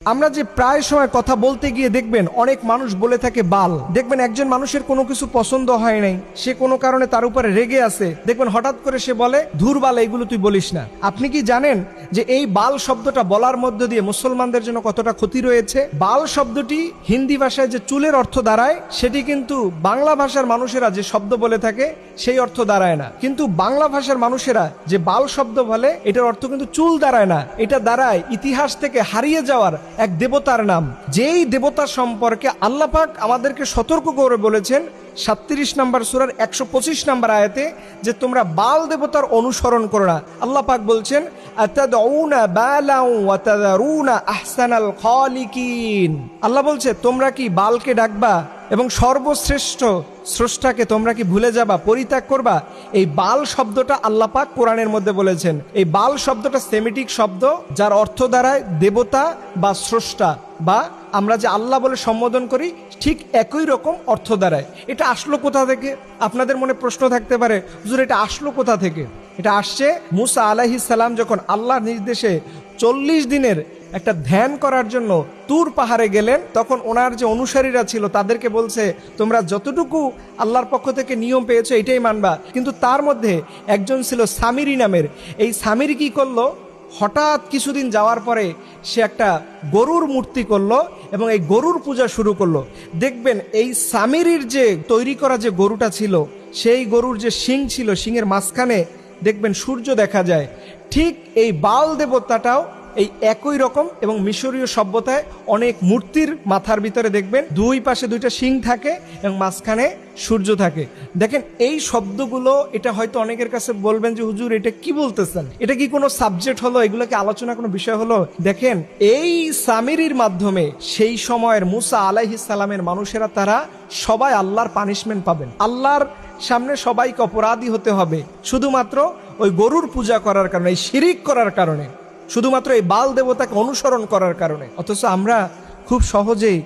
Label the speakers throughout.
Speaker 1: আমরা যে প্রায় সময় কথা বলতে গিয়ে দেখবেন অনেক মানুষ বলে থাকে বাল। দেখবেন একজন মানুষের কোনো কিছু পছন্দ হয় নাই, সে কোনো কারণে তার উপরে রেগে আছে, দেখবেন হঠাৎ করে সে বলে ধুর বাল, এইগুলো তুই বলিস না। আপনি কি জানেন যে এই বাল শব্দটা বলার মধ্য দিয়ে মুসলমানদের জন্য কতটা ক্ষতি রয়েছে? বাল শব্দটি হিন্দি ভাষায় যে চুলের অর্থ দাঁড়ায়, সেটি কিন্তু বাংলা ভাষার মানুষেরা যে শব্দ বলে থাকে সেই অর্থ দাঁড়ায় না। কিন্তু বাংলা ভাষার মানুষেরা যে বাল শব্দ বলে, এটার অর্থ কিন্তু চুল দাঁড়ায় না, এটা দাঁড়ায় ইতিহাস থেকে হারিয়ে যাওয়ার এক দেবতার নাম। যেই দেবতা সম্পর্কে আল্লাহ পাক আমাদেরকে সতর্ক করে বলেছেন 37 নম্বর সূরার 125 নম্বর আয়াতে যে তোমরা বাল দেবতার অনুসরণ করো না। আল্লাহ পাক বলছেন আতাদউনা বালাউ ওয়া তাযারুনা আহসানাল খালিকিন। আল্লাহ বলছে তোমরা কি বালকে ডাকবা এবং সর্বশ্রেষ্ঠ স্রষ্টাকে তোমরা কি ভুলে যাবা, পরিত্যাগ করবা? এই বাল শব্দটা আল্লাহ পাক কোরআনের মধ্যে বলেছেন। এই বাল শব্দটা সেমিটিক শব্দ, যার অর্থ দাঁড়ায় দেবতা বা স্রষ্টা, বা আমরা যে আল্লাহ বলে সম্বোধন করি ঠিক একই রকম অর্থ দাঁড়ায়। এটা আসলো কোথা থেকে? আপনাদের মনে প্রশ্ন থাকতে পারে, হুজুর এটা আসলো কোথা থেকে? এটা আসছে মুসা আলাইহিস সালাম যখন আল্লাহর নির্দেশে 40 দিনের একটা ধ্যান করার জন্য তুর পাহাড়ে গেলেন, তখন ওনার যে অনুসারীরা ছিল তাদেরকে বলছে তোমরা যতটুকু আল্লাহর পক্ষ থেকে নিয়ম পেয়েছো এটাই মানবা। কিন্তু তার মধ্যে একজন ছিল সামিরি নামের। এই সামিরি কি করলো, হঠাৎ কিছুদিন যাওয়ার পরে সে একটা গরুর মূর্তি করলো এবং এই গরুর পূজা শুরু করলো। দেখবেন এই সামিরির যে তৈরি করা যে গরুটা ছিল, সেই গরুর যে শিং ছিল, শিংয়ের মাঝখানে দেখবেন সূর্য দেখা যায়। ঠিক এই বাল দেবতাটাও এই একই রকম, এবং মিশরীয় সভ্যতায় অনেক মূর্তির মাথার ভিতরে দেখবেন দুই পাশে দুইটা শিং থাকে এবং মাঝখানে সূর্য থাকে। দেখেন এই শব্দগুলো, এটা হয়তো অনেকের কাছে বলবেন যে হুজুর এটা কি বলতেছেন, এটা কি কোনো সাবজেক্ট হলো, এগুলোকে আলোচনা কোনো বিষয় হলো? দেখেন এই সামিরির মাধ্যমে সেই সময়ের মুসা আলাইহিস সালামের মানুষেরা তারা সবাই আল্লাহর পানিশমেন্ট পাবেন। আল্লাহর সামনে সবাইকে অপরাধী হতে হবে শুধুমাত্র ওই গরুর পূজা করার কারণে, এই শিরিক করার কারণে, শুধুমাত্র এই বাল দেবতাকে অনুসরণ করার কারণে। অথচ আমরা খুব সহজেই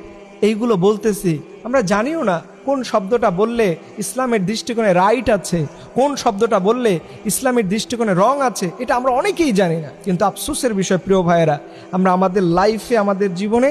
Speaker 1: এইগুলো বলতেছি, আমরা জানিও না কোন শব্দটা বললে ইসলামের দৃষ্টিকোণে রাইট আছে, কোন শব্দটা বললে ইসলামের দৃষ্টিকোণে রং আছে, এটা আমরা অনেকেই জানি না। কিন্তু আফসোসের বিষয় প্রিয় ভাইয়েরা, আমরা আমাদের লাইফে, আমাদের জীবনে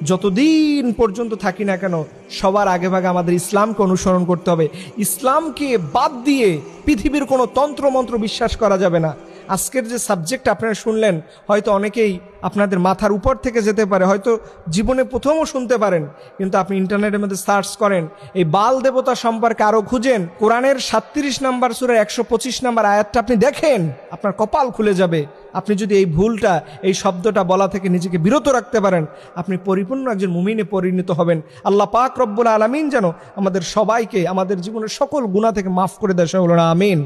Speaker 1: যতদিন পর্যন্ত থাকি না কেন, সবার আগে ভাগে আমাদের ইসলামকে অনুসরণ করতে হবে। ইসলামকে বাদ দিয়ে পৃথিবীর কোনো তন্ত্রমন্ত্র বিশ্বাস করা যাবে না। আজকের যে সাবজেক্ট আপনারা শুনলেন, হয়তো অনেকেই আপনাদের মাথার উপর থেকে যেতে পারে, হয়তো জীবনে প্রথমও শুনতে পারেন, কিন্তু আপনি ইন্টারনেটের মধ্যে সার্চ করেন, এই বাল দেবতা সম্পর্কে আরো খুঁজেন, কোরআনের 37 নম্বর সূরার 125 নম্বর আয়াতটা আপনি দেখেন, আপনার কপাল খুলে যাবে। আপনি যদি এই ভুলটা, এই শব্দটা বলা থেকে নিজেকে বিরত রাখতে পারেন, আপনি পরিপূর্ণ একজন মুমিনে পরিণত হবেন। আল্লাহ পাক রব্বুল আলামিন যেন আমাদের সবাইকে আমাদের জীবনের সকল গুনাহ থেকে মাফ করে দেয়, সকল আমিন।